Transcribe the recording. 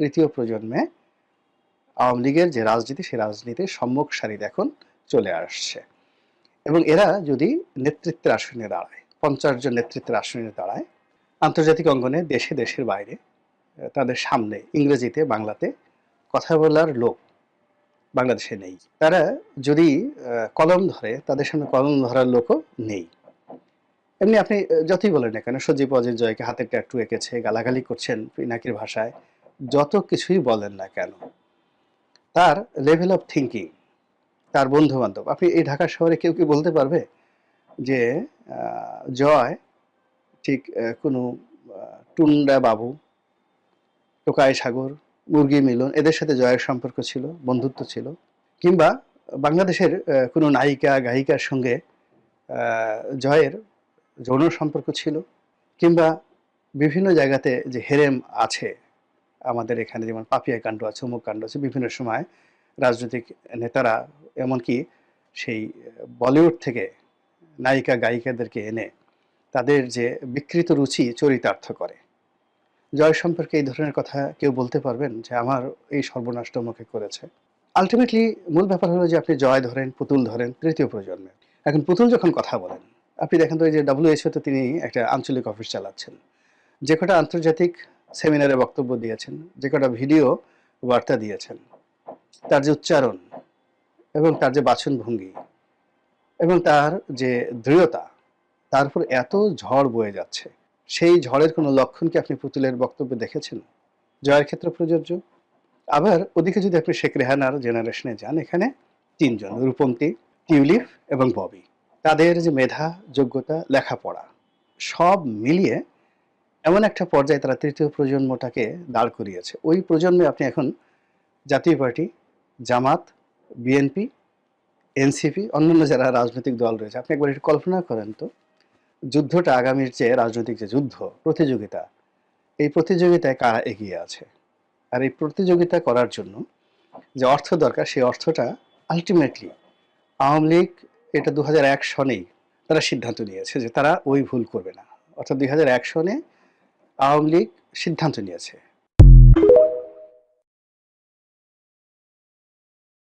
তৃতীয় প্রজন্মে আওয়ামী লীগের যে রাজনীতি, সেই রাজনীতির সম্মুখ সারিতে এখন চলে আসছে। এবং এরা যদি নেতৃত্বের আসনে দাঁড়ায়, 50 জন নেতৃত্বের আসনে দাঁড়ায়, আন্তর্জাতিক অঙ্গনে দেশে দেশের বাইরে তাদের সামনে ইংরেজিতে বাংলাতে কথা বলার লোক বাংলাদেশে নেই। তারা যদি কলম ধরে, তাদের সামনে কলম ধরার লোকও নেই। এমনি আপনি যতই বলেন না কেন, সজীব ওয়াজেদ জয়কে হাতের ট্যাটু এঁকেছে, গালাগালি করছেন পিনাকির ভাষায়, যত কিছুই বলেন না কেন, তার লেভেল অফ থিঙ্কিং, তার বন্ধু বান্ধব, আপনি এই ঢাকা শহরে কেউ কি বলতে পারবে যে জয় ঠিক কোনো টুন্ডা বাবু, টোকাই সাগর, মুরগি মিলন এদের সাথে জয়ের সম্পর্ক ছিল, বন্ধুত্ব ছিল, কিংবা বাংলাদেশের কোনো নায়িকা গায়িকার সঙ্গে জয়ের যৌন সম্পর্ক ছিল, কিংবা বিভিন্ন জায়গাতে যে হেরেম আছে আমাদের এখানে, যেমন পাপিয়া কাণ্ড আছে, অমুক কাণ্ড আছে, বিভিন্ন সময় রাজনৈতিক নেতারা এমনকি সেই বলিউড থেকে নায়িকা গায়িকাদেরকে এনে তাদের যে বিকৃত রুচি চরিতার্থ করে। জয় সম্পর্কে এই ধরনের কথা কেউ বলতে পারবেন যে আমার এই সর্বনাশটা মুখে করেছে? আলটিমেটলি মূল ব্যাপার হলো যে আপনি জয় ধরেন, পুতুল ধরেন, তৃতীয় প্রজন্মের। এখন পুতুল যখন কথা বলেন, আপনি দেখেন তো এই যে WHO তে তিনি একটা আঞ্চলিক অফিস চালাচ্ছেন, যে কটা আন্তর্জাতিক সেমিনারে বক্তব্য দিয়েছেন, যে কটা ভিডিও বার্তা দিয়েছেন, তার যে উচ্চারণ এবং তার যে বাচনভঙ্গি এবং তার যে দৃঢ়তা, তার উপর এত ঝড় বয়ে যাচ্ছে, সেই ঝড়ের কোনো লক্ষণ কি আপনি পুতুলের বক্তব্যে দেখেছেন? জয়ের ক্ষেত্রে প্রযোজ্য। আবার ওদিকে যদি আপনি শেখ রেহানার জেনারেশনে যান, এখানে 3 জন, রূপন্তী, টিউলিপ এবং ববি। তাদের যে মেধা, যোগ্যতা, লেখাপড়া সব মিলিয়ে এমন একটা পর্যায়ে তারা তৃতীয় প্রজন্মটাকে দাঁড় করিয়েছে। ওই প্রজন্মে আপনি এখন জাতীয় পার্টি, জামাত, বিএনপি, এনসিপি, অন্যান্য যারা রাজনৈতিক দল রয়েছে, আপনি একবার একটু কল্পনা করেন তো, যুদ্ধটা আগামীর যে রাজনৈতিক যে যুদ্ধ প্রতিযোগিতা, এই প্রতিযোগিতায় কারা এগিয়ে আছে? আর এই প্রতিযোগিতা করার জন্য যে অর্থ দরকার, সেই অর্থটা আলটিমেটলি আওয়ামী লীগ এটা 2001 সনেই তারা সিদ্ধান্ত নিয়েছে যে তারা ওই ভুল করবে না। অর্থাৎ 2001 সনে আওয়ামী লীগ সিদ্ধান্ত নিয়েছে